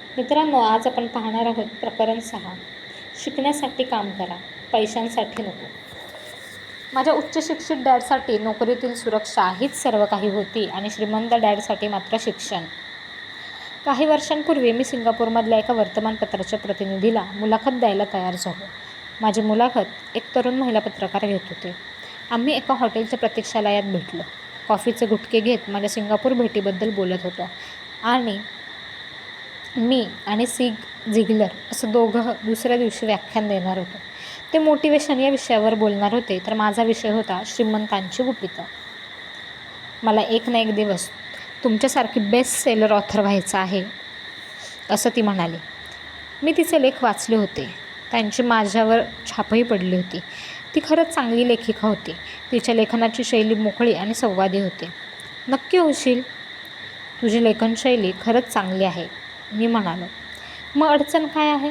मित्रांनो, आज आपण पाहणार आहोत प्रकरण 6. शिकण्यासाठी काम करा, पैशांसाठी नको. माझ्या उच्च शिक्षित डॅडसाठी नोकरीतील सुरक्षा हीच सर्व काही होती आणि श्रीमंत डॅडसाठी मात्र शिक्षण. काही वर्षांपूर्वी मी सिंगापूरमधल्या एका वर्तमानपत्राच्या प्रतिनिधीला मुलाखत द्यायला तयार झालो. माझी मुलाखत एक तरुण महिला पत्रकार घेत होते. आम्ही एका हॉटेलच्या प्रतीक्षालयात भेटलो. कॉफीचे गुटके घेत माझ्या सिंगापूर भेटीबद्दल बोलत होतो आणि मी आणि झिगलर असं दोघं दुसऱ्या दिवशी व्याख्यान देणार होतो. ते मोटिवेशन या विषयावर बोलणार होते, तर माझा विषय होता श्रीमंतांची गुपितं. मला एक ना एक दिवस तुमच्यासारखी बेस्ट सेलर ऑथर व्हायचं आहे, असं ती म्हणाली. मी तिचे लेख वाचले होते. त्यांची माझ्यावर छापही पडली होती. ती खरंच चांगली लेखिका होती. तिच्या लेखनाची शैली मोकळी आणि संवादी होती. नक्की होशील. तुझी लेखनशैली खरंच चांगली आहे, मी म्हणालो. मग अडचण काय आहे?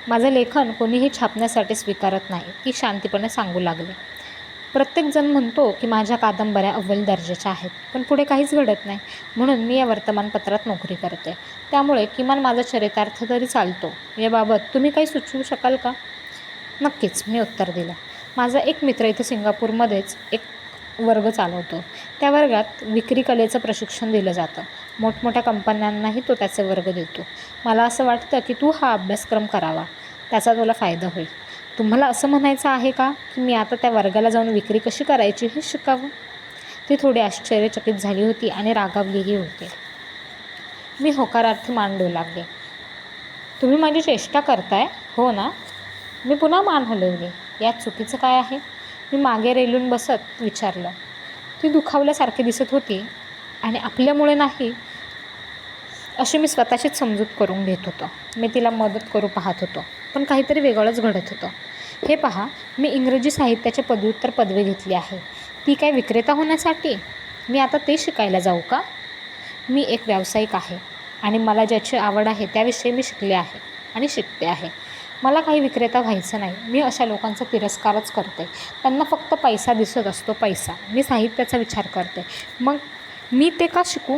माझं लेखन कोणीही छापण्यासाठी स्वीकारत नाही, ती शांतपणे सांगू लागली. प्रत्येकजण म्हणतो की माझ्या कादंबऱ्या अव्वल दर्जाच्या आहेत, पण पुढे काहीच घडत नाही. म्हणून मी या वर्तमानपत्रात नोकरी करते. त्यामुळे किमान माझा चरितार्थ तरी चालतो. याबाबत तुम्ही काही सुचवू शकाल का? नक्कीच, मी उत्तर दिलं. माझा एक मित्र इथे सिंगापूरमध्येच एक वर्ग चालवतो. त्या वर्गात विक्री कलेचं प्रशिक्षण दिलं जातं. मोठमोठ्या कंपन्यांनाही तो त्याचे वर्ग देतो. मला असं वाटतं की तू हा अभ्यासक्रम करावा, त्याचा तुला फायदा होईल. तुम्हाला असं म्हणायचं आहे का की मी आता त्या वर्गाला जाऊन विक्री कशी करायची हे शिकावं? ती थोडी आश्चर्यचकित झाली होती आणि रागावलीही होती. मी होकारार्थी मान डोलावले. तुम्ही माझी चेष्टा करताय, हो ना? मी पुन्हा मान हलवली. यात चुकीचं काय आहे? मी मागे रेलून बसत विचारलं. ती दुखावल्यासारखी दिसत होती आणि आपल्यामुळे नाही अशी मी स्वतःशीच समजूत करून घेत होतो. मी तिला मदत करू पाहत होतो, पण काहीतरी वेगळंच घडत होतं. हे पहा, मी इंग्रजी साहित्याची पदव्युत्तर पदवी घेतली आहे. ती काय विक्रेता होण्यासाठी? मी आता ते शिकायला जाऊ का? मी एक व्यावसायिक आहे आणि मला ज्याची आवड आहे त्याविषयी मी शिकले आहे आणि शिकते आहे. मला काही विक्रेता व्हायचं नाही. मी अशा लोकांचा तिरस्कारच करते. त्यांना फक्त पैसा दिसत असतो, पैसा. मी साहित्याचा विचार करते. मग मी ते का शिकू?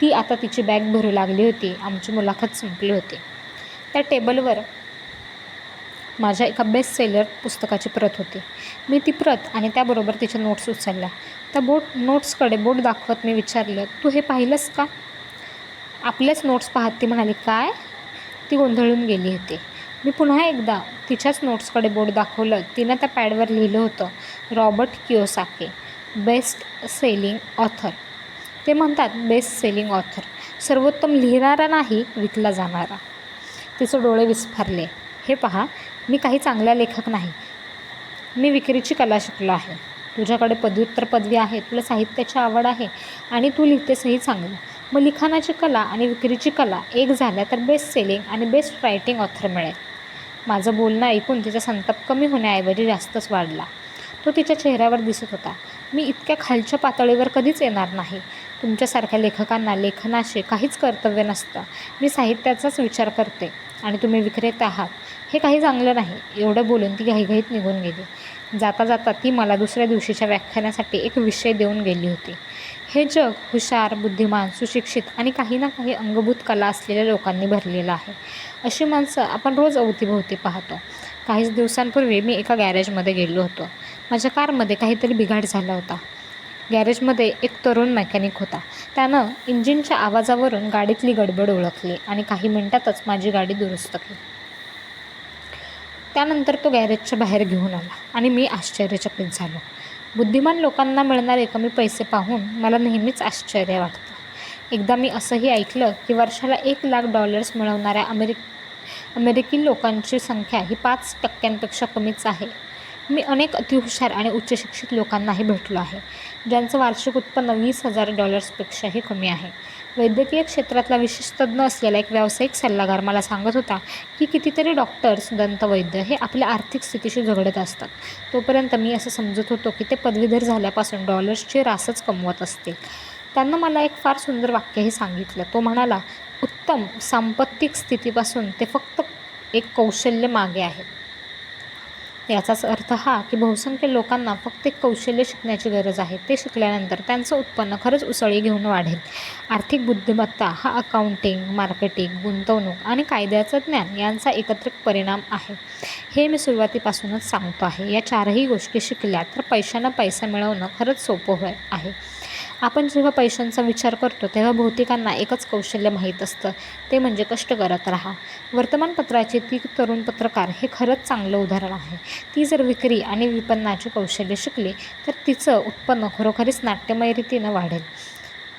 ती आता तिची बॅग भरू लागली होती. आमची मुलाखत संपली होती. त्या टेबलवर माझ्या एका बेस्ट सेलर पुस्तकाची प्रत होती. मी ती प्रत आणि त्याबरोबर तिच्या नोट्स उचलल्या. त्या नोट्सकडे बोट दाखवत मी विचारलं, तू हे पाहिलंस का? आपल्याच नोट्स पाहत ती म्हणाली, काय? ती गोंधळून गेली होती. मी पुन्हा एकदा तिच्याच नोट्सकडे बोट दाखवलं. तिनं त्या पॅडवर लिहिलं होतं, Robert Kiyosaki, best selling author. ते म्हणतात बेस्ट सेलिंग ऑथर, सर्वोत्तम लिहिणारा नाही, विकला जाणारा. तिचे डोळे विस्फारले. हे पहा, मी काही चांगला लेखक नाही. मी विक्रीची कला शिकलो आहे. तुझ्याकडे पदव्युत्तर पदवी आहे, तुला साहित्याची आवड आहे आणि तू लिहितेसही चांगलं. मग लिखाणाची कला आणि विक्रीची कला एक झाल्या तर बेस्ट सेलिंग आणि बेस्ट रायटिंग ऑथर मिळेल. माझं बोलणं ऐकून तिचा संताप कमी होण्याऐवजी जास्तच वाढला. तो तिच्या चेहऱ्यावर दिसत होता. मी इतक्या खालच्या पातळीवर कधीच येणार नाही. तुमच्यासारख्या लेखकांना लेखनाशी काहीच कर्तव्य नसतं. मी साहित्याचाच विचार करते आणि तुम्ही विक्रेते आहात, हे काही चांगलं नाही. एवढं बोलून ती घाईघाईत निघून गेली. जाता जाता ती मला दुसऱ्या दिवशीच्या व्याख्यानासाठी एक विषय देऊन गेली होती. हे जग हुशार, बुद्धिमान, सुशिक्षित आणि काही ना काही अंगभूत कला असलेल्या लोकांनी भरलेलं आहे. अशी माणसं आपण रोज अवतीभोवती पाहतो. काहीच दिवसांपूर्वी मी एका गॅरेजमध्ये गेलो होतो. माझ्या कारमध्ये काहीतरी बिघाड झाला होता. गॅरेजमध्ये एक तरुण मेकॅनिक होता. त्यानं इंजिनच्या आवाजावरून गाडीतली गडबड ओळखली आणि काही मिनिटातच माझी गाडी दुरुस्त केली. त्यानंतर तो गॅरेजच्या बाहेर घेऊन आला आणि मी आश्चर्यचकित झालो. बुद्धिमान लोकांना मिळणारे कमी पैसे पाहून मला नेहमीच आश्चर्य वाटतं. एकदा मी असंही ऐकलं की वर्षाला $1,00,000 मिळवणाऱ्या अमेरिकी लोकांची संख्या ही 5% कमीच आहे. मी अनेक अतिहुशार आणि उच्चशिक्षित लोकांनाही भेटलो आहे, ज्यांचं वार्षिक उत्पन्न $20,000 कमी आहे. वैद्यकीय क्षेत्रातला विशेष तज्ज्ञ असलेला एक व्यावसायिक सल्लागार मला सांगत होता की कितीतरी डॉक्टर्स, दंतवैद्य हे आपल्या आर्थिक स्थितीशी झगडत असतात. तोपर्यंत मी असं समजत होतो की ते पदवीधर झाल्यापासून डॉलर्सची रासच कमवत असतील. त्यांना मला एक फार सुंदर वाक्यही सांगितलं. तो म्हणाला, उत्तम सांपत्तिक स्थितीपासून ते फक्त एक कौशल्य मागे आहे. याचाच अर्थ हा की बहुसंख्य लोकांना फक्त एक कौशल्य शिकण्याची गरज आहे. ते शिकल्यानंतर त्यांचं उत्पन्न खरंच उसळी घेऊन वाढेल. आर्थिक बुद्धिमत्ता हा अकाउंटिंग, मार्केटिंग, गुंतवणूक आणि कायद्याचं ज्ञान यांचा एकत्रित परिणाम आहे. हे मी सुरुवातीपासूनच सांगतो आहे. या चारही गोष्टी शिकल्या तर पैशानं पैसा मिळवणं खरंच सोपं आहे. आपण जेव्हा पैशांचा विचार करतो तेव्हा बहुतेकांना एकच कौशल्य माहीत असतं, ते म्हणजे कष्ट करत राहा. वर्तमानपत्राची ती तरुण पत्रकार हे खरंच चांगलं उदाहरण आहे. ती जर विक्री आणि विपणनाची कौशल्य शिकली तर तिचं उत्पन्न खरोखरीच नाट्यमय रीतीनं वाढेल.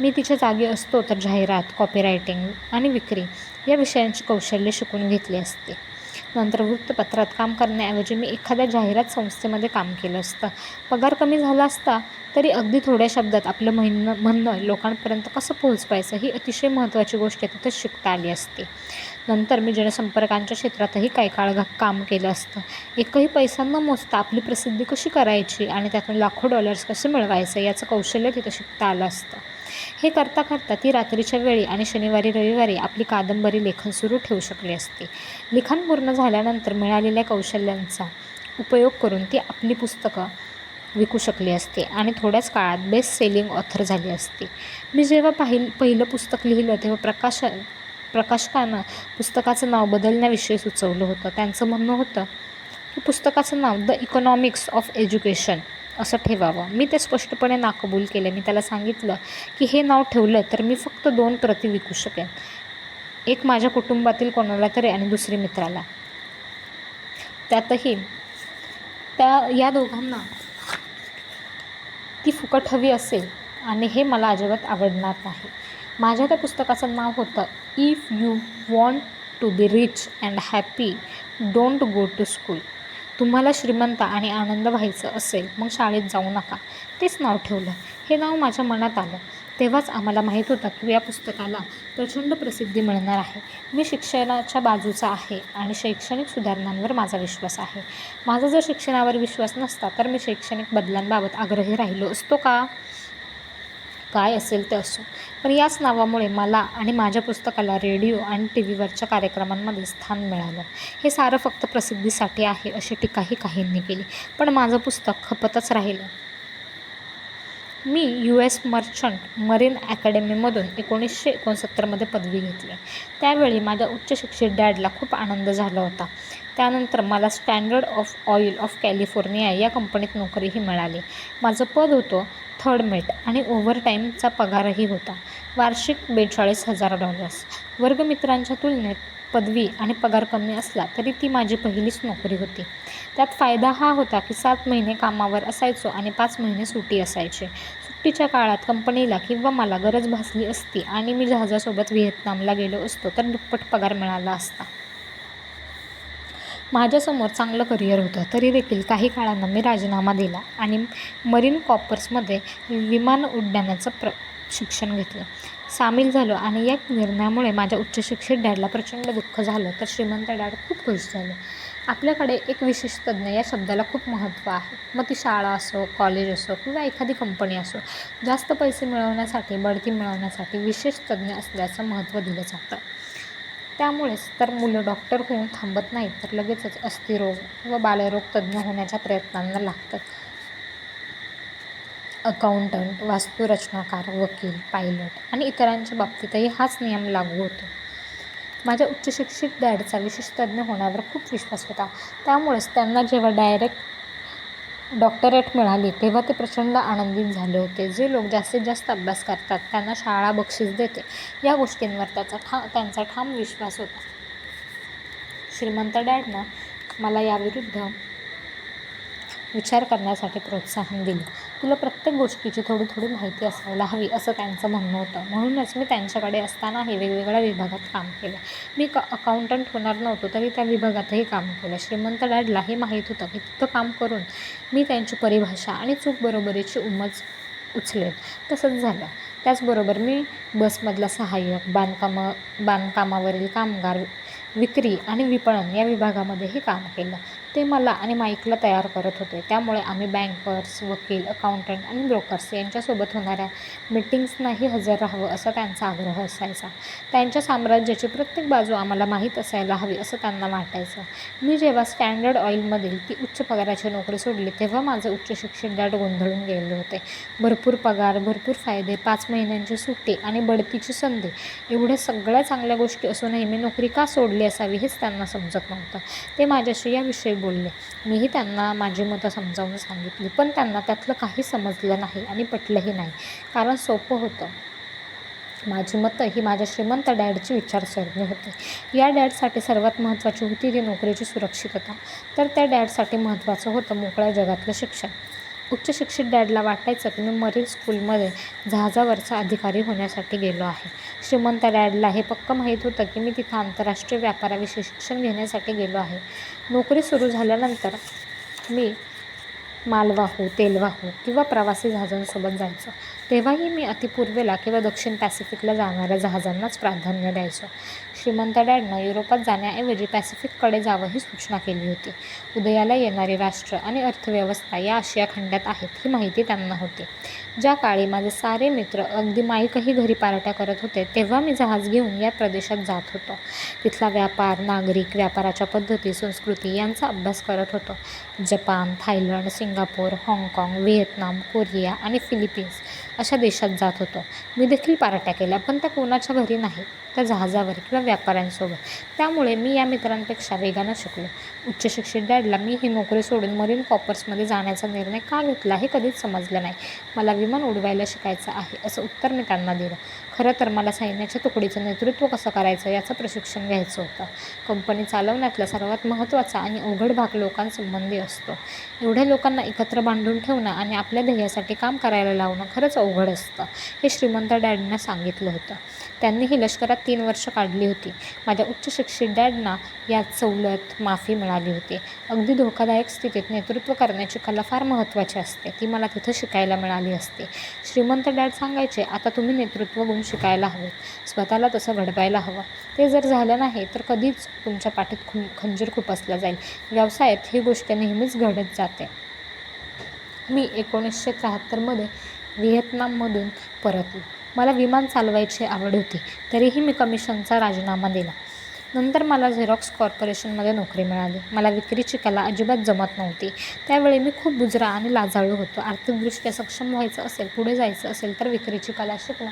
मी तिच्या जागी असतो तर जाहिरात, कॉपीरायटिंग आणि विक्री या विषयांची कौशल्य शिकून घेतली असते. नंतर वृत्तपत्रात काम करण्याऐवजी मी एखाद्या जाहिरात संस्थेमध्ये काम केलं असतं. पगार कमी झाला असता तरी अगदी थोड्या शब्दात आपलं म्हणणं लोकांपर्यंत कसं पोहोचवायचं ही अतिशय महत्त्वाची गोष्ट तिथं शिकता आली असते. नंतर मी जनसंपर्कांच्या क्षेत्रातही काही काळ काम केलं असतं. एकही पैसा न मोजता आपली प्रसिद्धी कशी करायची आणि त्यातून लाखो डॉलर्स कसे मिळवायचं याचं कौशल्य तिथं शिकता आलं असतं. हे करता करता ती रात्रीच्या वेळी आणि शनिवारी रविवारी आपली कादंबरी लेखन सुरू ठेवू शकली असते. लिखाण पूर्ण झाल्यानंतर मिळालेल्या कौशल्यांचा उपयोग करून ती आपली पुस्तकं विकू शकली असते आणि थोड्याच काळात बेस्ट सेलिंग ऑथर झाली असती. मी जेव्हा पहिलं पुस्तक लिहिलं तेव्हा प्रकाशकानं पुस्तकाचं नाव बदलण्याविषयी सुचवलं होतं. त्यांचं म्हणणं होतं की पुस्तकाचं नाव द इकॉनॉमिक्स ऑफ एज्युकेशन असं ठेवावं. मी ते स्पष्टपणे नाकबूल केले. मी त्याला सांगितलं की हे नाव ठेवलं तर मी फक्त 2 प्रती विकू शकेन, एक माझ्या कुटुंबातील कोणाला तरी आणि दुसरी मित्राला. त्यातही या दोघांना ती फुकट हवी असेल आणि हे मला अजिबात आवडणार नाही. माझ्या त्या पुस्तकाचं नाव होतं if you want to be rich and happy don't go to school. तुम्हाला श्रीमंत आणि आनंद व्हायचं असेल मग शाळेत जाऊ नका. तेच नाव ठेवलं. हे नाव माझ्या मनात आलं तेव्हाच आम्हाला माहीत होतं की या पुस्तकाला प्रचंड प्रसिद्धी मिळणार आहे. मी शिक्षणाच्या बाजूचा आहे आणि शैक्षणिक सुधारणांवर माझा विश्वास आहे. माझा जर शिक्षणावर विश्वास नसता तर मी शैक्षणिक बदलांबाबत आग्रही राहिलो असतो का? काय असेल ते असो, पण याच नावामुळे मला आणि माझ्या पुस्तकाला रेडिओ आणि TV वरच्या कार्यक्रमांमध्ये स्थान मिळालं. हे सारं फक्त प्रसिद्धीसाठी आहे अशी टीकाही काहींनी केली, पण माझं पुस्तक खपतच राहिलं. मी US मर्चंट मरीन अकॅडमीमधून 1969मध्ये पदवी घेतली. त्यावेळी माझ्या उच्चशिक्षित डॅडला खूप आनंद झाला होता. त्यानंतर मला स्टँडर्ड ऑइल ऑफ कॅलिफोर्निया या कंपनीत नोकरीही मिळाली. माझं पद होतं 3rd मेट आणि ओव्हरटाईमचा पगारही होता. वार्षिक $42,000. वर्गमित्रांच्या तुलनेत पदवी आणि पगार कमी असला तरी ती माझी पहिलीच नोकरी होती. त्यात फायदा हा होता की 7 महिने कामावर असायचो आणि 5 महिने सुट्टी असायची. सुट्टीच्या काळात कंपनीला किंवा मला गरज भासली असती आणि मी जहाजासोबत व्हिएतनामला गेलो असतो तर दुप्पट पगार मिळाला असता. माझ्यासमोर चांगलं करिअर होतं. तरी देखील काही काळानं मी राजीनामा दिला आणि मरीन कॉर्प्समध्ये विमान उड्डाणाचं शिक्षण घेतलं, सामील झालो आणि या निर्णयामुळे माझ्या उच्चशिक्षित डॅडला प्रचंड दुःख झालं तर श्रीमंत डॅड खूप खुश झाले. आपल्याकडे एक विशेष तज्ज्ञ या शब्दाला खूप महत्त्व आहे. मग ती शाळा असो, कॉलेज असो किंवा एखादी कंपनी असो, जास्त पैसे मिळवण्यासाठी, बढती मिळवण्यासाठी विशेष तज्ज्ञ असल्याचं महत्त्व दिलं जातं. त्यामुळेच तर मुलं डॉक्टर होऊन थांबत नाहीत तर लगेचच अस्थिरोग किंवा बालरोग तज्ज्ञ होण्याच्या प्रयत्नांना लागतात. अकाउंटंट, वास्तुरचनाकार, वकील, पायलट आणि इतरांच्या बाबतीतही हाच नियम लागू होतो. माझ्या उच्चशिक्षित डॅडचा विशेष तज्ज्ञ होण्यावर खूप विश्वास होता. त्यामुळेच त्यांना जेव्हा डॉक्टरेट मिळाली तेव्हा ते प्रचंड आनंदित झाले होते. जे लोक जास्तीत जास्त अभ्यास करतात त्यांना शाळा बक्षीस देते या गोष्टींवर त्यांचा ठाम विश्वास होता. श्रीमंत डॅडनं मला याविरुद्ध विचार करण्यासाठी प्रोत्साहन दिलं. तुला प्रत्येक गोष्टीची थोडी थोडी माहिती असायला हवी असं त्यांचं म्हणणं होतं. म्हणूनच मी त्यांच्याकडे असतानाही वेगवेगळ्या विभागात काम केलं. मी अकाउंटंट होणार नव्हतो तरी त्या विभागातही काम केलं. श्रीमंत डॅडला हे माहीत होतं की तिथं काम करून मी त्यांची परिभाषा आणि चूक बरोबरीची उमज उचलेल. तसंच झालं. त्याचबरोबर मी बसमधला सहाय्यक, बांधकामावरील कामगार, विक्री आणि विपणन या विभागामध्येही काम केलं. ते मला आणि माईकला तयार करत होते. त्यामुळे आम्ही बँकर्स, वकील, अकाउंटंट आणि ब्रोकर्स यांच्यासोबत होणाऱ्या मीटिंग्सनाही हजर राहावं असा त्यांचा आग्रह असायचा. त्यांच्या साम्राज्याची प्रत्येक बाजू आम्हाला माहीत असायला हवी असं त्यांना वाटायचं. मी जेव्हा स्टँडर्ड ऑइलमधील ती उच्च पगाराची नोकरी सोडली तेव्हा माझे उच्चशिक्षित डॅड गोंधळून गेले होते. भरपूर पगार, भरपूर फायदे, 5 महिन्यांची सुट्टी आणि बढतीची संधी एवढ्या सगळ्या चांगल्या गोष्टी असूनही मी नोकरी का सोडली असावी हेच त्यांना समजत नव्हतं. ते माझ्याशी याविषयी बोलले. मीही त्यांना माझी मतं समजावून सांगितली, पण त्यांना त्यातलं काही समजलं नाही आणि पटलंही नाही. कारण सोपं होतं. माझी मतं ही माझ्या श्रीमंत डॅडची विचारसरणी होती. या डॅडसाठी सर्वात महत्त्वाची होती ती नोकरीची सुरक्षितता, तर त्या डॅडसाठी महत्त्वाचं होतं मोकळ्या जगातलं शिक्षण. उच्च शिक्षित डॅडला वाटायचं की मी मरीन स्कूलमध्ये जहाजावरचा अधिकारी होण्यासाठी गेलो आहे. श्रीमंत डॅडला हे पक्कं माहीत होतं की मी तिथं आंतरराष्ट्रीय व्यापाराविषयी शिक्षण घेण्यासाठी गेलो आहे. नोकरी सुरू झाल्यानंतर मी मालवाहू, तेलवाहू किंवा प्रवासी जहाजांसोबत जायचो. तेव्हाही मी अतिपूर्वेला किंवा दक्षिण पॅसिफिकला जाणाऱ्या जहाजांनाच प्राधान्य द्यायचो. श्रीमंत डॅडनं युरोपात जाण्याऐवजी पॅसिफिककडे जावं ही सूचना केली होती. उदयाला येणारी राष्ट्र आणि अर्थव्यवस्था या आशिया खंडात आहेत ही माहिती त्यांना होती. ज्या काळी माझे सारे मित्र, अगदी माईकही घरी पार्ट्या करत होते, तेव्हा मी जहाज घेऊन या प्रदेशात जात होतो. तिथला व्यापार, नागरिक, व्यापाराच्या पद्धती, संस्कृती यांचा अभ्यास करत होतो. जपान, थायलंड, सिंगापूर, हाँगकाँग, व्हिएतनाम, कोरिया आणि फिलिपिन्स अशा देशात जात होतो. मी देखील पार्ट्या केल्या, पण त्या कोणाच्या घरी नाही, त्या जहाजावर किंवा व्यापाऱ्यांसोबत. त्यामुळे मी या मित्रांपेक्षा वेगानं शिकलो. उच्चशिक्षित डॅडला मी ही नोकरी सोडून मरीन कॉर्प्समध्ये जाण्याचा निर्णय का घेतला हे कधीच समजलं नाही. मला विमान उडवायला शिकायचं आहे असं उत्तर मी त्यांना दिलं. खरं तर मला सैन्याच्या तुकडीचं नेतृत्व कसं करायचं याचं प्रशिक्षण घ्यायचं होतं. कंपनी चालवण्यातला सर्वात महत्त्वाचा आणि अवघड भाग लोकांसंबंधी असतो. एवढ्या लोकांना एकत्र बांधून ठेवणं आणि आपल्या ध्येयासाठी काम करायला लावणं खरंच अवघड असतं, हे श्रीमंत डॅडनं सांगितलं होतं. त्यांनीही लष्करात 3 वर्ष काढली होती. माझ्या उच्च शिक्षित डॅडना यात सवलत, माफी मिळाली होती. अगदी धोकादायक स्थितीत नेतृत्व करण्याची कला फार महत्त्वाची असते. ती मला तिथं शिकायला मिळाली असते. श्रीमंत डॅड सांगायचे, आता तुम्ही नेतृत्व गुण शिकायला हवेत, स्वतःला तसं घडवायला हवं. ते जर झालं नाही तर कधीच तुमच्या पाठीत खंजीर खुपसला जाईल. व्यवसायात ही गोष्ट नेहमीच घडत जाते. मी 1973मध्ये व्हिएतनाममधून परतलो. मला विमान चालवायची आवड होती, तरीही मी कमिशनचा राजीनामा दिला. नंतर मला झेरॉक्स कॉर्पोरेशनमध्ये नोकरी मिळाली. मला विक्रीची कला अजिबात जमत नव्हती. त्यावेळी मी खूप बुजरा आणि लाजाळू होतो. आर्थिकदृष्ट्या सक्षम व्हायचं असेल, पुढे जायचं असेल तर विक्रीची कला शिकणं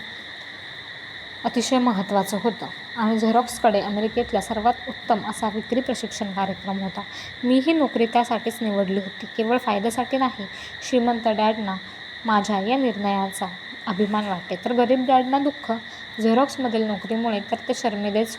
अतिशय महत्त्वाचं होतं आणि झेरॉक्सकडे अमेरिकेतला सर्वात उत्तम असा विक्री प्रशिक्षण कार्यक्रम होता. मी ही नोकरी त्यासाठीच निवडली होती, केवळ फायद्यासाठी नाही. श्रीमंत डॅडना माझ्या या निर्णयाचा अभिमान वाटे, तर गरीब डॅडना दुःख. झेरॉक्समधील नोकरीमुळे तर ते शर्मिंदेच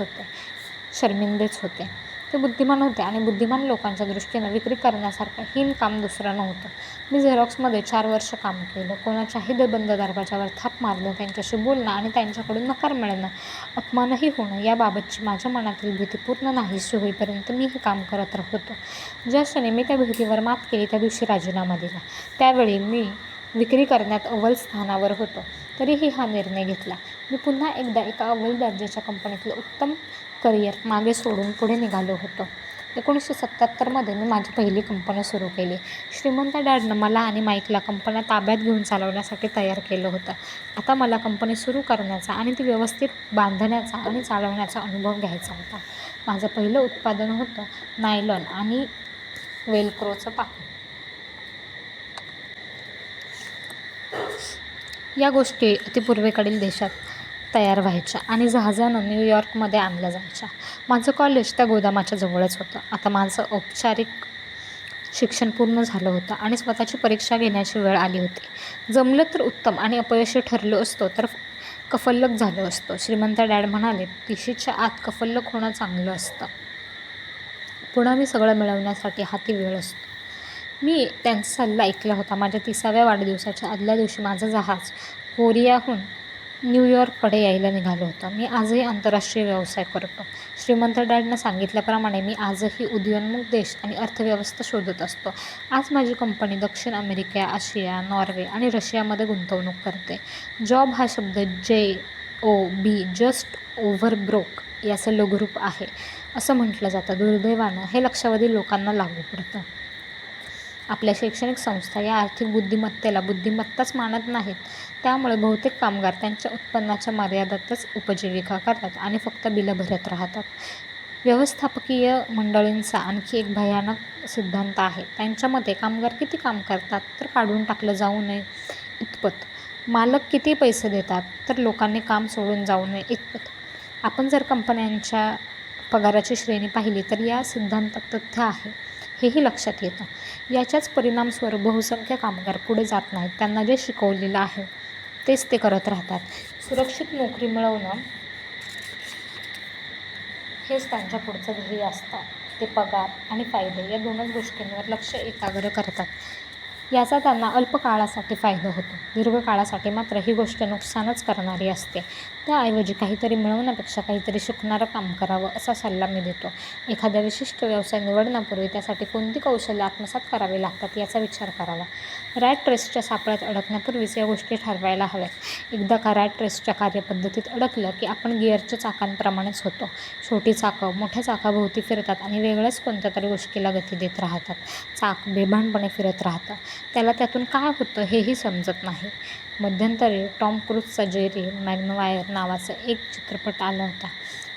होते. ते बुद्धिमान होते आणि बुद्धिमान लोकांच्या दृष्टीनं विक्री करण्यासारखं हीन काम दुसरं नव्हतं. मी झेरॉक्समध्ये 4 वर्ष काम केलं. कोणाच्याही बंद दरवाजावर थाप मारणं, त्यांच्याशी बोलणं आणि त्यांच्याकडून नकार मिळणं, अपमानही होणं याबाबतची माझ्या मनातील भीती पूर्ण नाहीशी होईपर्यंत मी हे काम करत होतो. ज्या क्षणी मी त्या भीतीवर मात केली त्या दिवशी राजीनामा दिला. त्यावेळी मी विक्री करण्यात अव्वल स्थानावर होतो, तरीही हा निर्णय घेतला. मी पुन्हा एकदा एका अव्वल दर्जाच्या कंपनीतलं उत्तम करिअर मागे सोडून पुढे निघालो होतो. 1977मध्ये मी माझी पहिली कंपनी सुरू केली. श्रीमंत डॅडनं मला आणि माईकला कंपन्या ताब्यात घेऊन चालवण्यासाठी तयार केलं होतं. आता मला कंपनी सुरू करण्याचा आणि ती व्यवस्थित बांधण्याचा आणि चालवण्याचा अनुभव घ्यायचा होता. माझं पहिलं उत्पादन होतं नायलॉन आणि वेलक्रोचं पाकिट. या गोष्टी अतिपूर्वेकडील देशात तयार व्हायच्या आणि जहाजानं न्यूयॉर्कमध्ये आणल्या जायच्या. माझं कॉलेज त्या गोदामाच्या जवळच होतं. आता माझं औपचारिक शिक्षण पूर्ण झालं होतं आणि स्वतःची परीक्षा घेण्याची वेळ आली होती. जमलं तर उत्तम आणि अपयशी ठरलो असतो तर कफल्लक झालो असतो. श्रीमंत डॅड म्हणाले, 30च्या आत कफल्लक होणं चांगलं असतं. पुन्हा मी सगळं मिळवण्यासाठी हाती वेळ असतो. मी त्यांचा सल्ला ऐकला होता. माझ्या 30व्या वाढदिवसाच्या आदल्या दिवशी माझं जहाज कोरियाहून न्यूयॉर्ककडे यायला निघालं होतं. मी आजही आंतरराष्ट्रीय व्यवसाय करतो. श्रीमंत डॅडनं सांगितल्याप्रमाणे मी आजही उदयोन्मुख देश आणि अर्थव्यवस्था शोधत असतो. आज माझी कंपनी दक्षिण अमेरिका, आशिया, नॉर्वे आणि रशियामध्ये गुंतवणूक करते. जॉब हा शब्द JOB जस्ट ओव्हर ब्रोक याचं लघुरूप आहे असं म्हटलं जातं. दुर्दैवानं हे लक्षावधी लोकांना लागू पडतं. आपल्या शैक्षणिक संस्था या आर्थिक बुद्धिमत्तेला बुद्धिमत्ताच मानत नाहीत. त्यामुळे बहुतेक कामगार त्यांच्या उत्पन्नाच्या मर्यादेतच उपजीविका करतात आणि फक्त बिलं भरत राहतात. व्यवस्थापकीय मंडळींचा आणखी एक भयानक सिद्धांत आहे. त्यांच्या मते कामगार किती काम करतात तर काढून टाकलं जाऊ नये इतपत. मालक किती पैसे देतात तर लोकांनी काम सोडून जाऊ नये इतपत. आपण जर कंपन्यांच्या पगाराची श्रेणी पाहिली तर या सिद्धांतात तथ्य आहे हेही लक्षात येतं. याच्याच परिणामस्वरूप बहुसंख्य कामगार पुढे जात नाहीत. त्यांना जे शिकवलेलं आहे तेच ते करत राहतात. सुरक्षित नोकरी मिळवणं हेच त्यांच्या पुढचं ध्येय असतं. ते पगार आणि फायदे या दोनच गोष्टींवर लक्ष एकाग्र करतात. याचा त्यांना अल्पकाळासाठी फायदा होतो. दीर्घकाळासाठी मात्र ही गोष्ट नुकसानच करणारी असते. त्याऐवजी काहीतरी मिळवण्यापेक्षा काहीतरी शिकणारं काम करावं असा सल्ला मी देतो. एखाद्या विशिष्ट व्यवसाय निवडण्यापूर्वी त्यासाठी कोणती कौशल्य आत्मसात करावी लागतात याचा विचार करावा. रॅट रेसच्या सापळ्यात अडकण्यापूर्वीच या गोष्टी ठरवायला हव्यात. एकदा का रॅट रेसच्या कार्यपद्धतीत अडकलं की आपण गिअरच्या चाकांप्रमाणेच होतो. छोटी चाकं मोठ्या चाकाभोवती फिरतात आणि वेगळ्याच कोणत्या तरी गोष्टीला गती देत राहतात. चाक बेभानपणे फिरत राहतं. त्याला त्यातून काय होतं हेही समजत नाही. मध्यंतरी टॉम क्रूजचा जेरी मॅग्वायर नावाचा एक चित्रपट आला होता.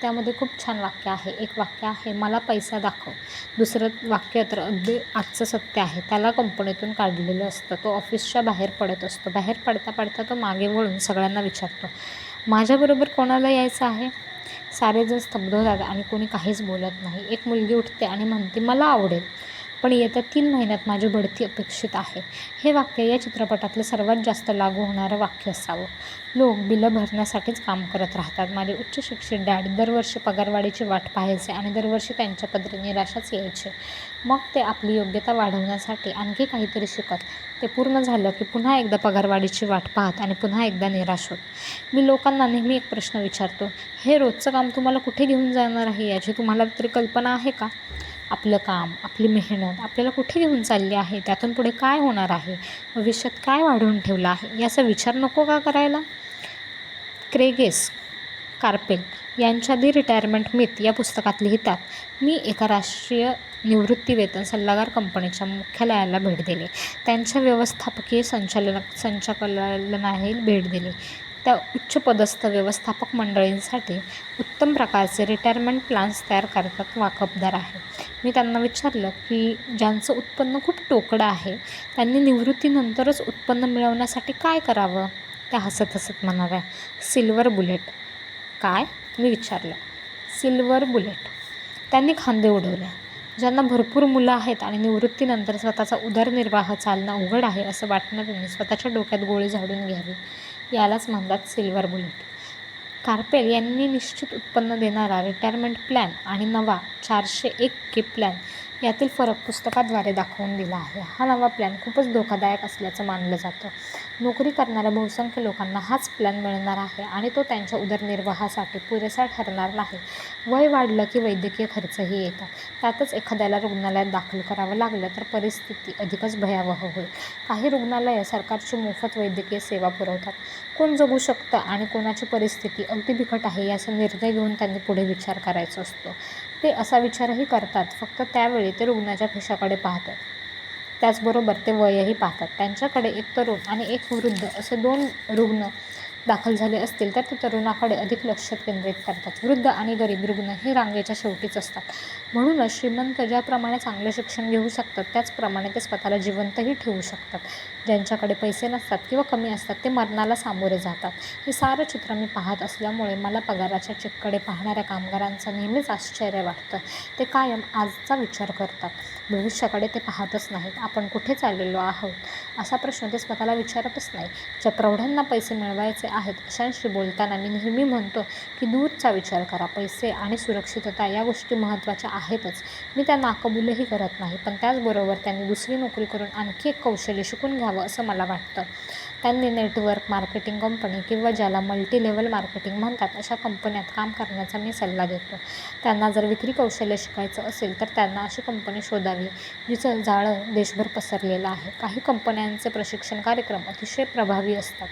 त्यामध्ये खूप छान वाक्य आहे. एक वाक्य आहे, मला पैसा दाखव. दुसरं वाक्य तर अगदी आजचं सत्य आहे. त्याला कंपनीतून काढलेलं असतं. तो ऑफिसच्या बाहेर पडत असतो. बाहेर पडता पडता तो मागे वळून सगळ्यांना विचारतो, माझ्याबरोबर कोणाला यायचं आहे? सारेजण स्तब्ध होतात आणि कोणी काहीच बोलत नाही. एक मुलगी उठते आणि म्हणते, मला आवडेल, पण येत्या 3 महिन्यात माझी बढती अपेक्षित आहे. हे वाक्य या चित्रपटातलं सर्वात जास्त लागू होणारं वाक्य असावं. लोक बिलं भरण्यासाठीच काम करत राहतात. माझे उच्च शिक्षित डॅड दरवर्षी पगारवाढीची वाट पाहायचे आणि दरवर्षी त्यांच्या पदरी निराशाच यायचे. मग ते आपली योग्यता वाढवण्यासाठी आणखी काहीतरी शिकत. ते पूर्ण झालं की पुन्हा एकदा पगारवाढीची वाट पाहत आणि पुन्हा एकदा निराश होत. मी लोकांना नेहमी एक प्रश्न विचारतो, हे रोजचं काम तुम्हाला कुठे घेऊन जाणार आहे याची तुम्हाला तरी कल्पना आहे का? आपलं काम, आपली मेहनत आपल्याला कुठे घेऊन चालली आहे? त्यातून पुढे काय होणार आहे? भविष्यात काय वाढवून ठेवलं आहे याचा विचार नको का करायला? क्रेगेस कार्पेल यांच्या दी रिटायरमेंट मिथ या पुस्तकात लिहितात, मी एका राष्ट्रीय निवृत्तीवेतन सल्लागार कंपनीच्या मुख्यालयाला भेट दिली. त्यांच्या व्यवस्थापकीय संचालनालाही भेट दिली. त्या उच्चपदस्थ व्यवस्थापक मंडळींसाठी उत्तम प्रकारचे रिटायरमेंट प्लॅन्स तयार करतात वाकबदार आहे. मी त्यांना विचारलं की ज्यांचं उत्पन्न खूप टोकडं आहे त्यांनी निवृत्तीनंतरच उत्पन्न मिळवण्यासाठी काय करावं? त्या हसत हसत म्हणाल्या, सिल्वर बुलेट. काय? मी विचारलं. Silver bullet. त्यांनी खांदे उडवले. ज्यांना भरपूर मुलं आहेत आणि निवृत्तीनंतर स्वतःचा उदरनिर्वाह चालणं अवघड आहे असं वाटणं त्यांनी स्वतःच्या डोक्यात गोळी झाडून घ्यावी. यालाच म्हणतात सिल्वर बुलेट. कार्पेल यांनी निश्चित उत्पन्न देणारा रिटायरमेंट प्लॅन आणि नवा 401K प्लॅन यातील फरक पुस्तकाद्वारे दाखवून दिला आहे. हा नवा प्लॅन खूपच धोकादायक असल्याचं मानलं जातं. नोकरी करणाऱ्या बहुसंख्य लोकांना हाच प्लॅन मिळणार आहे आणि तो त्यांच्या उदरनिर्वाहासाठी पुरेसा ठरणार नाही. वय वाढलं की वैद्यकीय खर्चही येतात. त्यातच एखाद्याला रुग्णालयात दाखल करावं लागलं तर परिस्थिती अधिकच भयावह होईल. काही रुग्णालयं सरकारची मोफत वैद्यकीय सेवा पुरवतात. कोण जगू शकतं आणि कोणाची परिस्थिती अगदी बिकट आहे याचा निर्णय घेऊन त्यांनी पुढे विचार करायचा असतो. ते असा विचारही करतात, फक्त त्यावेळी ते रुग्णाच्या खिशाकडे पाहतात. त्याचबरोबर ते वयही पाहतात. त्यांच्याकडे एक तरुण आणि एक वृद्ध असे 2 रुग्ण दाखल झाले असतील तर ते तरुणाकडे अधिक लक्ष केंद्रित करतात. वृद्ध आणि गरीब रुग्ण हे रांगेच्या शेवटीच असतात. म्हणूनच श्रीमंत ज्याप्रमाणे चांगलं शिक्षण घेऊ शकतात त्याचप्रमाणे ते स्वतःला जिवंतही ठेवू शकतात. ज्यांच्याकडे पैसे नसतात किंवा कमी असतात ते मरणाला सामोरे जातात. हे सारं चित्र मी पाहत असल्यामुळे मला पगाराच्या चेककडे पाहणाऱ्या कामगारांचं नेहमीच आश्चर्य वाटतं. ते कायम आजचा विचार करतात, भविष्याकडे ते पाहतच नाहीत. आपण कुठे चाललेलो आहोत असा प्रश्न ते स्वतःला विचारतच नाही. ज्या प्रौढांना पैसे मिळवायचे आहेत अशांशी बोलताना मी नेहमी म्हणतो की दूरचा विचार करा. पैसे आणि सुरक्षितता या गोष्टी महत्त्वाच्या आहेतच. मी त्या नाकबूलही करत नाही, पण त्याचबरोबर त्यांनी दुसरी नोकरी करून आणखी एक कौशल्य शिकून घ्यावं असं मला वाटतं. त्यांनी नेटवर्क मार्केटिंग कंपनी किंवा ज्याला मल्टी लेव्हल मार्केटिंग म्हणतात अशा कंपन्यात काम करण्याचा मी सल्ला देतो. त्यांना जर विक्री कौशल्य शिकायचं असेल तर त्यांना अशी कंपनी शोधावी जिचं जाळं देशभर पसरलेलं आहे. काही कंपन्यांचे प्रशिक्षण कार्यक्रम अतिशय प्रभावी असतात.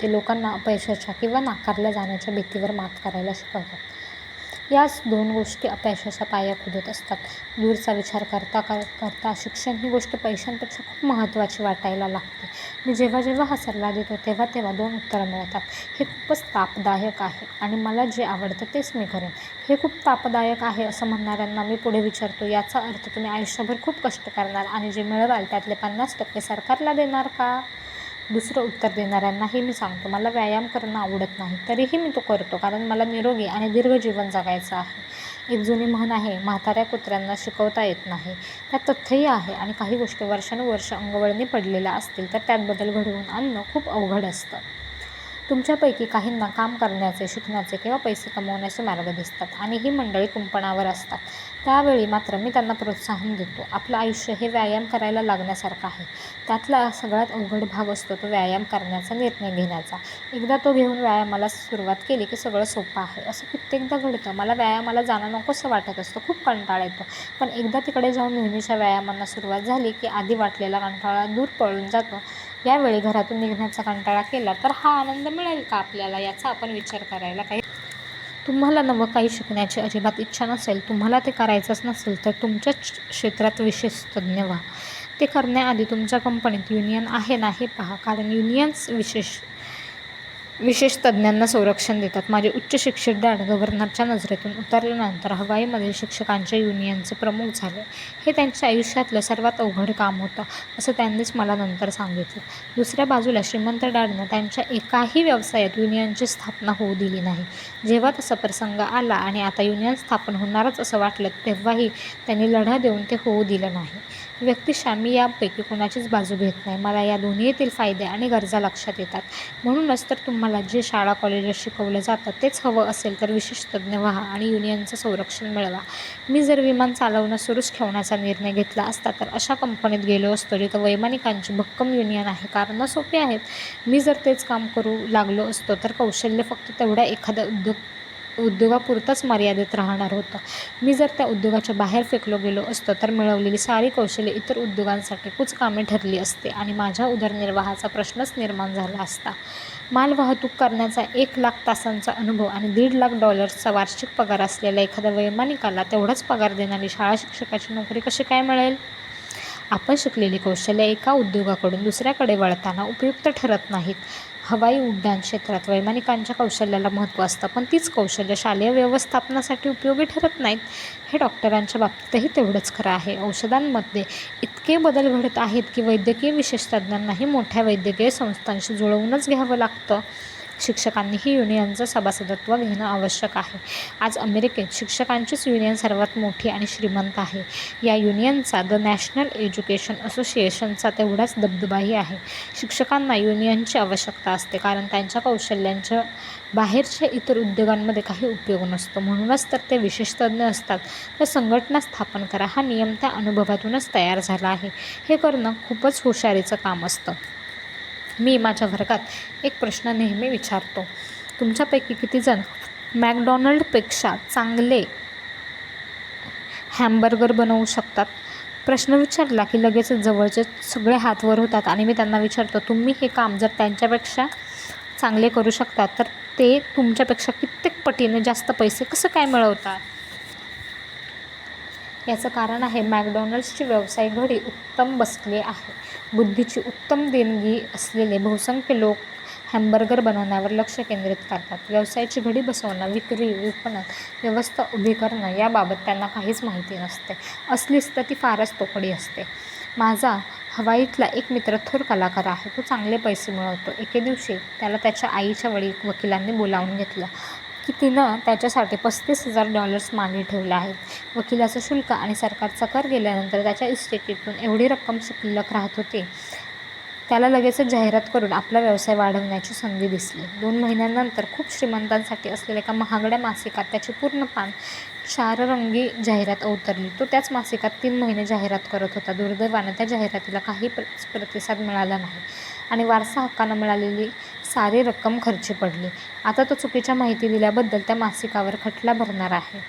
ते लोकांना अपयशाच्या किंवा नाकारल्या जाण्याच्या भीतीवर मात करायला शिकवतात. याच 2 गोष्टी अपयशाचा पाया खोदत असतात. दूरचा विचार करता करता शिक्षण ही गोष्ट पैशांपेक्षा खूप महत्त्वाची वाटायला लागते. मी जेव्हा जेव्हा हा सल्ला देतो तेव्हा 2 उत्तरं मिळतात. हे खूपच तापदायक आहे आणि मला जे आवडतं तेच मी करेन. हे खूप तापदायक आहे असं म्हणणाऱ्यांना मी पुढे विचारतो, याचा अर्थ तुम्ही आयुष्यभर खूप कष्ट करणार आणि जे मिळवाल त्यातले 50% सरकारला देणार का? दुसरं उत्तर देणाऱ्यांनाही मी सांगतो, मला व्यायाम करणं आवडत नाही, तरीही मी तो करतो कारण मला निरोगी आणि दीर्घ जीवन जगायचं आहे. एक जुनी म्हण आहे, म्हाताऱ्या कुत्र्यांना शिकवता येत नाही. त्यात तथ्यही आहे आणि काही गोष्टी वर्षानुवर्ष अंगवळणी पडलेल्या असतील तर त्यात बदल घडवून आणणं खूप अवघड असतं. तुमच्यापैकी काहींना काम करण्याचे, शिकण्याचे किंवा पैसे कमवण्याचे मार्ग दिसतात आणि ही मंडळी कुंपणावर असतात. त्यावेळी मात्र मी त्यांना प्रोत्साहन देतो. आपलं आयुष्य हे व्यायाम करायला लागण्यासारखं आहे. त्यातला सगळ्यात अवघड भाग असतो तो व्यायाम करण्याचा निर्णय घेण्याचा. एकदा तो घेऊन व्यायामाला सुरुवात केली की सगळं सोपं आहे. असं कित्येकदा घडतं. मला व्यायामाला जाणं नकोसं वाटत असतं, खूप कंटाळा येतो. पण एकदा तिकडे जाऊन नेहमीच्या व्यायामांना सुरुवात झाली की आधी वाटलेला कंटाळा दूर पळून जातो. यावेळी घरातून निघण्याचा कंटाळा केला तर हा आनंद मिळेल का आपल्याला, याचा आपण विचार करायला काही. तुम्हाला नवं काही शिकण्याची अजिबात इच्छा नसेल, तुम्हाला ते करायचंच नसेल तर तुमच्याच क्षेत्रात विशेष तज्ज्ञ व्हा. ते करण्याआधी तुमच्या कंपनीत युनियन आहे ना हे पहा, कारण युनियन्स विशेष तज्ज्ञांना संरक्षण देतात. माझे उच्च शिक्षित डॅड गव्हर्नरच्या नजरेतून उतरल्यानंतर हवाईमधील शिक्षकांच्या युनियनचे प्रमुख झाले. हे त्यांच्या आयुष्यातलं सर्वात अवघड काम होतं असं त्यांनीच मला नंतर सांगितलं. दुसऱ्या बाजूला श्रीमंत डॅडनं त्यांच्या एकाही व्यवसायात युनियनची स्थापना होऊ दिली नाही. जेव्हा तसा प्रसंग आला आणि आता युनियन स्थापन होणारच असं वाटलं तेव्हाही त्यांनी लढा देऊन ते होऊ दिलं नाही. व्यक्तिशः मी यापैकी कुणाचीच बाजू घेत नाही. मला या दोन्हीतील फायदे आणि गरजा लक्षात येतात. म्हणूनच तर तुम्हाला जे शाळा कॉलेजात शिकवलं जातं तेच हवं असेल तर विशेष तज्ज्ञ व्हा आणि युनियनचं संरक्षण मिळवा. मी जर विमान चालवणं सुरूच ठेवण्याचा निर्णय घेतला असता तर अशा कंपनीत गेलो असतो जिथं वैमानिकांची भक्कम युनियन आहे. कारणं सोपी आहेत. मी जर तेच काम करू लागलो असतो तर कौशल्य फक्त तेवढ्या एखाद्या उद्योगापुरतंच मर्यादित राहणार होतं. मी जर त्या उद्योगाच्या बाहेर फेकलो गेलो असतो तर मिळवलेली सारी कौशल्य इतर उद्योगांसाठी कुचकामी ठरली असते आणि माझ्या उदरनिर्वाहाचा प्रश्नच निर्माण झाला असता. मालवाहतूक करण्याचा 1,00,000 तासांचा अनुभव आणि $1,50,000 वार्षिक पगार असलेल्या एखाद्या वैमानिकाला तेवढाच पगार देणारी शाळा शिक्षकाची नोकरी कशी काय मिळेल? आपण शिकलेली कौशल्य एका उद्योगाकडून दुसऱ्याकडे वळताना उपयुक्त ठरत नाहीत. हवाई उड्डाण क्षेत्रात वैमानिकांच्या कौशल्याला महत्त्व असतं, पण तीच कौशल्य शालेय व्यवस्थापनासाठी उपयोगी ठरत नाहीत. हे डॉक्टरांच्या बाबतीतही तेवढंच खरं आहे. औषधांमध्ये इतके बदल घडत आहेत की वैद्यकीय विशेष तज्ज्ञांनाही मोठ्या वैद्यकीय संस्थांशी जुळवूनच घ्यावं लागतं. शिक्षकांनीही युनियनचं सभासदत्व घेणं आवश्यक आहे. आज अमेरिकेत शिक्षकांचीच युनियन सर्वात मोठी आणि श्रीमंत आहे. या युनियनचा द नॅशनल एज्युकेशन असोसिएशनचा तेवढाच दबदबाही आहे. शिक्षकांना युनियनची आवश्यकता असते कारण त्यांच्या कौशल्यांच्या बाहेरच्या इतर उद्योगांमध्ये काही उपयोग नसतो. म्हणूनच तर ते विशेष तज्ज्ञ असतात. तर संघटना स्थापन करा हा नियम त्या अनुभवातूनच तयार झाला आहे. हे करणं खूपच हुशारीचं काम असतं. मी माझ्या वर्गात एक प्रश्न नेहमी विचारतो, तुमच्यापैकी कितीजण मॅकडॉनल्डपेक्षा चांगले हॅमबर्गर बनवू शकतात? प्रश्न विचारला की लगेचच जवळचे सगळे हात वर होतात आणि मी त्यांना विचारतो, तुम्ही हे काम जर त्यांच्यापेक्षा चांगले करू शकता तर ते तुमच्यापेक्षा कित्येक पटीने जास्त पैसे कसं काय मिळवतात? याचं कारण आहे मॅकडॉनल्ड्सची व्यवसाय घडी उत्तम बसली आहे. बुद्धीची उत्तम देणगी असलेले बहुसंख्य लोक हॅमबर्गर बनवण्यावर लक्ष केंद्रित करतात. व्यवसायाची घडी बसवणं, विक्री, विपणन व्यवस्था उभी करणं याबाबत त्यांना काहीच माहिती नसते. असलीच तर ती फारच तोकडी असते. माझा हवाईतला एक मित्र थोर कलाकार आहे. तो चांगले पैसे मिळवतो. एके दिवशी त्याला त्याच्या आईच्या वकिलांनी बोलावून घेतलं की तिनं त्याच्यासाठी $35,000 मागे ठेवले आहेत. वकिलाचं शुल्क आणि सरकारचा कर गेल्यानंतर त्याच्या इस्टेटीतून एवढी रक्कम शिल्लक राहत होती. त्याला लगेचच जाहिरात करून आपला व्यवसाय वाढवण्याची संधी दिसली. 2 महिन्यांनंतर खूप श्रीमंतांसाठी असलेल्या एका महागड्या मासिकात त्याची पूर्ण पान 4 रंगी जाहिरात अवतरली. तो त्याच मासिकात 3 महिने जाहिरात करत होता. दुर्दैवानं त्या जाहिरातीला काही प्रतिसाद मिळाला नाही आणि वारसा हक्कानं मिळालेली सारी रक्कम खर्ची पडली. आता तो चुकीच्या माहिती दिल्याबद्दल त्या मासिकावर खटला भरणार आहे.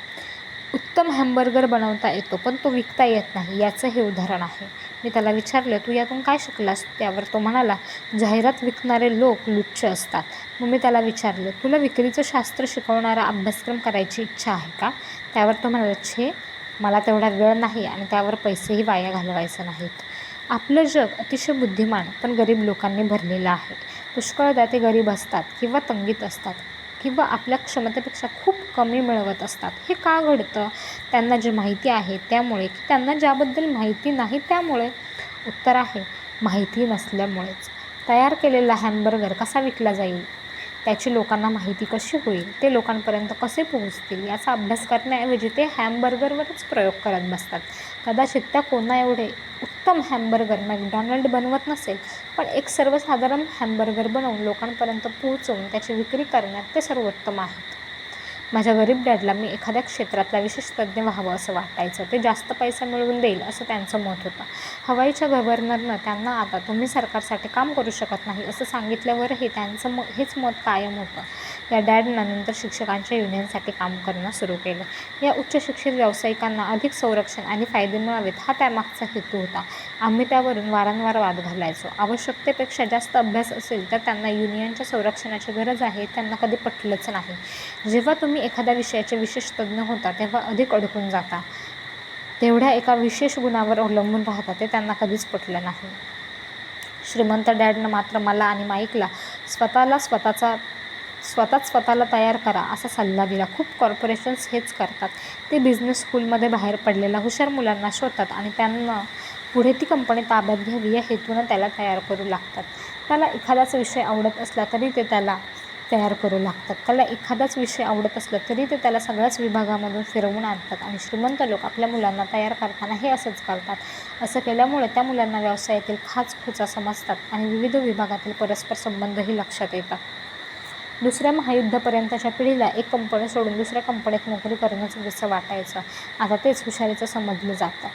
उत्तम हॅमबर्गर बनवता येतो पण तो विकता येत नाही याचं हे उदाहरण आहे. मी त्याला विचारलं, तू यातून काय शिकलास? त्यावर तो म्हणाला, जाहिरात विकणारे लोक लुच्च असतात. मग मी त्याला विचारलं, तुला विक्रीचं शास्त्र शिकवणारा अभ्यासक्रम करायची इच्छा आहे का? त्यावर तो म्हणाला, छे, मला तेवढा वेळ नाही आणि त्यावर पैसेही वाया घालवायचे नाहीत. आपलं जग अतिशय बुद्धिमान पण गरीब लोकांनी भरलेलं आहे. पुष्कळदा ते गरीब असतात किंवा तंगीत असतात किंवा आपल्या क्षमतेपेक्षा खूप कमी मिळवत असतात. हे का घडतं? त्यांना जे माहिती आहे त्यामुळे की त्यांना ज्याबद्दल माहिती नाही त्यामुळे? उत्तर आहे, माहिती नसल्यामुळेच. तयार केलेला हॅमबर्गर कसा विकला जाईल, त्याची लोकांना माहिती कशी होईल, ते लोकांपर्यंत कसे पोहोचतील याचा अभ्यास करण्याऐवजी ते हॅमबर्गरवरच प्रयोग करत बसतात. कदाचित त्या कोणा एवढे उत्तम हॅमबर्गर मॅकडॉनल्ड बनवत नसेल, पण एक सर्वसाधारण हॅमबर्गर बनवून लोकांपर्यंत पोहोचवून त्याची विक्री करण्यात ते सर्वोत्तम आहेत. माझ्या गरीब डॅडला मी एखाद्या क्षेत्रातला विशेष तज्ज्ञ व्हावं असं वाटायचं. ते जास्त पैसा मिळवून देईल असं त्यांचं मत होतं. हवाईच्या गव्हर्नरनं त्यांना आता तुम्ही सरकारसाठी काम करू शकत नाही असं सांगितल्यावरही त्यांचं हेच मत कायम होतं. या डॅडनं नंतर शिक्षकांच्या युनियनसाठी काम करणं सुरू केलं. या उच्च शिक्षित व्यावसायिकांना अधिक संरक्षण आणि फायदे मिळावेत हा त्यामागचा हेतू होता. आम्ही त्यावरून वारंवार वाद घालायचो. आवश्यकतेपेक्षा जास्त अभ्यास असेल तर त्यांना युनियनच्या संरक्षणाची गरज आहे त्यांना कधी पटलंच नाही. जेव्हा तुम्ही एखाद्या विषयाचे विशेष तज्ज्ञ होता तेव्हा अधिक अडकून जाता, तेवढ्या एका विशेष गुणावर अवलंबून राहता, ते त्यांना कधीच पटलं नाही. श्रीमंत डॅडनं मात्र मला आणि माईकला स्वतःला तयार करा असा सल्ला दिला. खूप कॉर्पोरेशन्स हेच करतात. ते बिझनेस स्कूलमध्ये बाहेर पडलेल्या हुशार मुलांना शोधतात आणि त्यांना पुढे ती कंपनी ताब्यात घ्यावी या हेतूनं त्याला तयार करू लागतात. त्याला एखादाच विषय आवडत असला तरी ते त्याला तयार करू लागतात. त्याला एखादाच विषय आवडत असला तरी ते त्याला सगळ्याच विभागामधून फिरवून आणतात आणि श्रीमंत लोक आपल्या मुलांना तयार करताना हे असंच करतात. असं केल्यामुळे त्या मुलांना व्यवसायातील खाचखुचा समजतात आणि विविध विभागातील परस्पर संबंधही लक्षात येतात. दुसऱ्या महायुद्धापर्यंतच्या पिढीला एक कंपनी सोडून दुसऱ्या कंपनीत नोकरी करणंच जसं वाटायचं, आता तेच हुशारीचं समजलं जातं.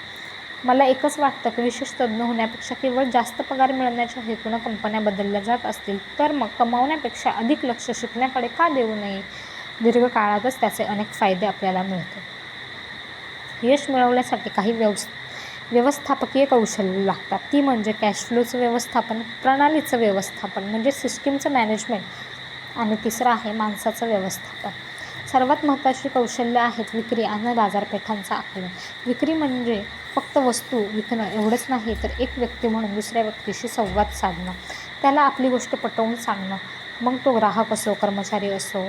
मला एकच वाटतं की विशेष तज्ज्ञ होण्यापेक्षा केवळ जास्त पगार मिळवण्याच्या हेतूनं कंपन्या बदलल्या जात असतील तर मग कमावण्यापेक्षा अधिक लक्ष शिकण्याकडे का देऊ नये? दीर्घकाळातच त्याचे अनेक फायदे आपल्याला मिळतील. यश मिळवण्यासाठी काही व्यवस्थापकीय कौशल्य लागतात. ती म्हणजे कॅश फ्लोचं व्यवस्थापन, प्रणालीचं व्यवस्थापन म्हणजे सिस्टीमचं मॅनेजमेंट आणि तिसरं आहे माणसाचं व्यवस्थापन. सर्वात महत्त्वाची कौशल्य आहेत विक्री आणि बाजारपेठांचं आकलन. विक्री म्हणजे फक्त वस्तू विकणं एवढंच नाही तर एक व्यक्ती म्हणून दुसऱ्या व्यक्तीशी संवाद साधणं, त्याला आपली गोष्ट पटवून सांगणं. मग तो ग्राहक असो, कर्मचारी असो,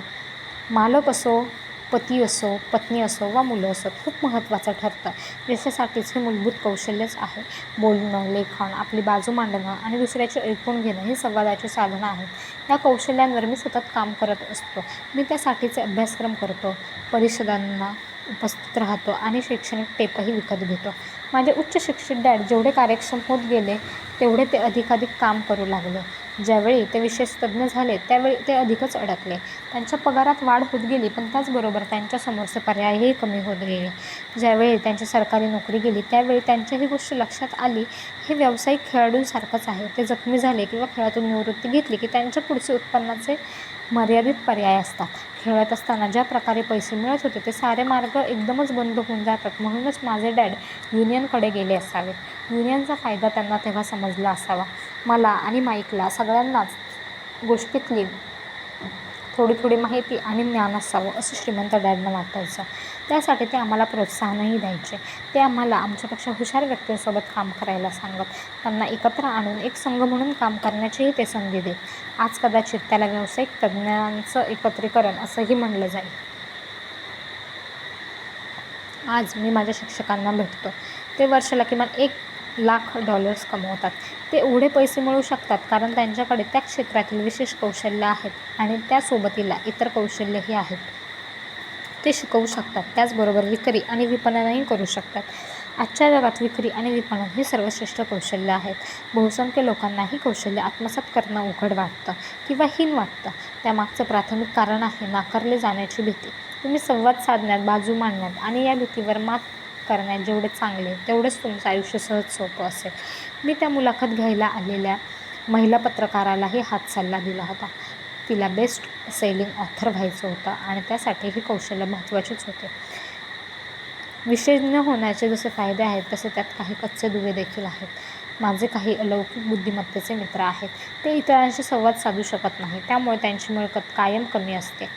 मालक असो, पती असो, पत्नी असो वा मुलं असो, खूप महत्त्वाचं ठरतं. यशासाठीच हे मूलभूत कौशल्यच आहे. बोलणं, लेखन, आपली बाजू मांडणं आणि दुसऱ्याचे ऐकून घेणं ही संवादाची साधनं आहेत. या कौशल्यांवर मी सतत काम करत असतो. मी त्यासाठीचे अभ्यासक्रम करतो, परिषदांना उपस्थित राहतो आणि शैक्षणिक टेपही विकत घेतो. माझे उच्च शिक्षित डॅड जेवढे कार्यक्षम होत गेले तेवढे ते अधिकाधिक काम करू लागले. ज्यावेळी ते विशेष तज्ज्ञ झाले त्यावेळी ते अधिकच अडकले. त्यांच्या पगारात वाढ होत गेली पण त्याचबरोबर त्यांच्यासमोरचे पर्यायही कमी होत गेले. ज्यावेळी त्यांची सरकारी नोकरी गेली त्यावेळी त्यांच्या ही गोष्ट लक्षात आली, हे व्यावसायिक खेळाडूंसारखंच आहे. ते जखमी झाले किंवा खेळातून निवृत्ती घेतली की त्यांच्या पुढचे उत्पन्नाचे मर्यादित पर्याय असतात. खेळत असताना ज्या प्रकारे पैसे मिळत होते ते सारे मार्ग एकदमच बंद होऊन जातात. म्हणूनच माझे डॅड युनियनकडे गेले असावेत. युनियनचा फायदा त्यांना तेव्हा समजला असावा. मला आणि माईकला सगळ्यांनाच गोष्टीतली थोडी माहिती आणि ज्ञान असावं असं श्रीमंत डॅडनं वाटायचं. त्यासाठी ते आम्हाला प्रोत्साहनही द्यायचे. ते आम्हाला आमच्यापेक्षा हुशार व्यक्तींसोबत काम करायला सांगत. त्यांना एकत्र आणून एक संघ म्हणून काम करण्याचीही ते संधी देत. आज कदाचित त्याला व्यावसायिक तज्ज्ञांचं एकत्रीकरण असंही म्हणलं जाईल. आज मी माझ्या शिक्षकांना भेटतो. ते वर्षाला किमान $1,00,000 कमवतात. ते एवढे पैसे मिळवू शकतात कारण त्यांच्याकडे त्या क्षेत्रातील विशेष कौशल्य आहेत आणि त्यासोबतीला इतर कौशल्यही आहेत. ते शिकवू शकतात. त्याचबरोबर विक्री आणि विपणनही करू शकतात. आजच्या जगात विक्री आणि विपणन हे सर्वश्रेष्ठ कौशल्य आहेत. बहुसंख्य लोकांना ही कौशल्य आत्मसात करणं अवघड वाटतं किंवा हीन वाटतं. त्यामागचं प्राथमिक कारण आहे नाकारले जाण्याची भीती. तुम्ही संवाद साधण्यात, बाजू मांडण्यात आणि या भीतीवर मात करण्यात जेवढे चांगले तेवढेच तुमचं आयुष्य सहज सोपं असेल. मी त्या मुलाखत घ्यायला आलेल्या महिला पत्रकारालाही हाच सल्ला दिला होता. तिला बेस्ट सेलिंग ऑथर व्हायचं होतं आणि त्यासाठी ही कौशल्य महत्त्वाचीच होते. विशेषज्ञ होण्याचे जसे फायदे आहेत तसे त्यात काही कच्चे दुवे देखील आहेत. माझे काही अलौकिक बुद्धिमत्तेचे मित्र आहेत. ते इतरांशी संवाद साधू शकत नाही, त्यामुळे त्यांची मिळकत कायम कमी असते.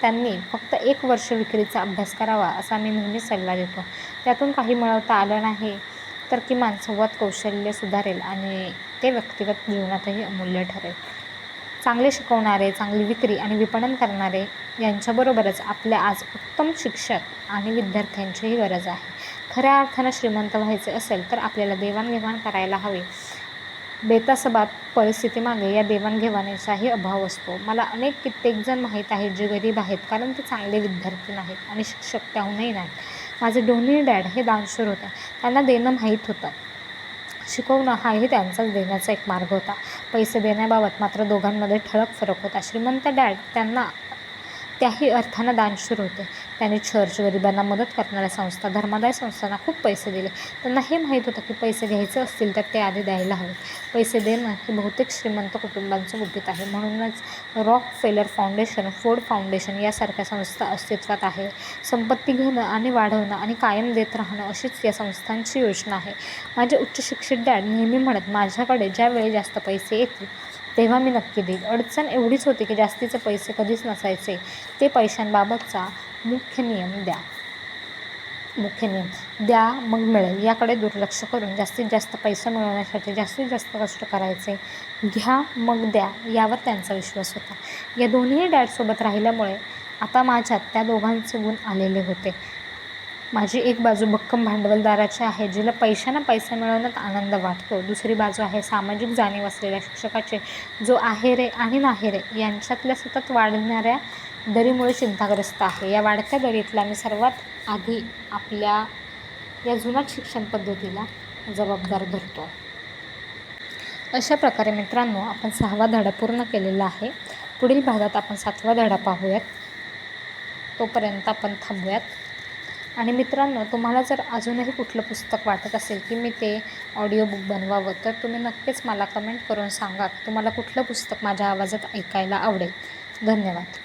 त्यांनी फक्त 1 वर्ष विक्रीचा अभ्यास करावा असा मी नेहमी सल्ला देतो. त्यातून काही मिळवता आलं नाही तर किमान संवाद कौशल्य सुधारेल आणि ते व्यक्तिगत जीवनातही अमूल्य ठरेल. चांगले शिकवणारे, चांगली विक्री आणि विपणन करणारे यांच्याबरोबरच आपल्या आज उत्तम शिक्षक आणि विद्यार्थ्यांचीही गरज आहे. खऱ्या अर्थानं श्रीमंत व्हायचे असेल तर आपल्याला देवाणघेवाण करायला हवी. बेतासबात परिस्थितीमागे या देवाणघेवाणीचाही अभाव असतो. मला कित्येक जण माहीत आहेत जे गरीब आहेत कारण ते चांगले विद्यार्थी नाहीत आणि शिक्षक त्याहूनही नाहीत. माझे दोन्ही डॅड हे दानशूर होते. त्यांना देणं माहीत होतं. शिकवणं हाही त्यांचाच देण्याचा एक मार्ग होता. पैसे देण्याबाबत मात्र दोघांमध्ये ठळक फरक होता. श्रीमंत डॅड त्याही अर्थानं दानशूर होते. त्यांनी चर्च, गरिबांना मदत करणाऱ्या संस्था, धर्मादाय संस्थांना खूप पैसे दिले. त्यांना हे माहीत होतं की पैसे घ्यायचे असतील तर ते आधी द्यायला हवेत. पैसे देणं हे बहुतेक श्रीमंत कुटुंबांचं गुपित आहे. म्हणूनच रॉकफेलर फाउंडेशन, फोर्ड फाउंडेशन यासारख्या संस्था अस्तित्वात आहे. संपत्ती घेणं आणि वाढवणं आणि कायम देत राहणं अशीच या संस्थांची योजना आहे. माझे उच्चशिक्षित डॅड नेहमी म्हणत, माझ्याकडे ज्यावेळी जास्त पैसे येतील तेव्हा मी नक्की देईल. अडचण एवढीच होती की जास्तीचे पैसे कधीच नसायचे. ते पैशांबाबतचा मुख्य नियम द्या मग मिळेल याकडे दुर्लक्ष करून जास्तीत जास्त पैसे मिळवण्यासाठी जास्तीत जास्त कष्ट करायचे. घ्या मग द्या यावर त्यांचा विश्वास होता. या दोन्ही डॅडसोबत राहिल्यामुळे आता माझ्यात त्या दोघांचे गुण आलेले होते. माझी एक बाजू भक्कम भांडवलदाराची आहे, जिला पैशानं पैसा मिळवण्यात आनंद वाटतो. दुसरी बाजू आहे सामाजिक जाणीव असलेल्या शिक्षकाचे, जो आहे रे आणि नाही रे यांच्यातल्या सतत वाढणाऱ्या दरीमुळे चिंताग्रस्त आहे. या वाढत्या दरीतला मी सर्वात आधी आपल्या या जुनाट शिक्षण पद्धतीला जबाबदार धरतो. अशा प्रकारे मित्रांनो, आपण 6वा धडा पूर्ण केलेला आहे. पुढील भागात आपण 7वा धडा पाहूयात. तोपर्यंत आपण थांबूयात. आणि मित्रांनो, तुम्हाला जर अजूनही कुठलं पुस्तक वाटत असेल की मी ते ऑडिओ बुक बनवावं तर तुम्ही नक्कीच मला कमेंट करून सांगा तुम्हाला कुठलं पुस्तक माझ्या आवाजात ऐकायला आवडेल. धन्यवाद.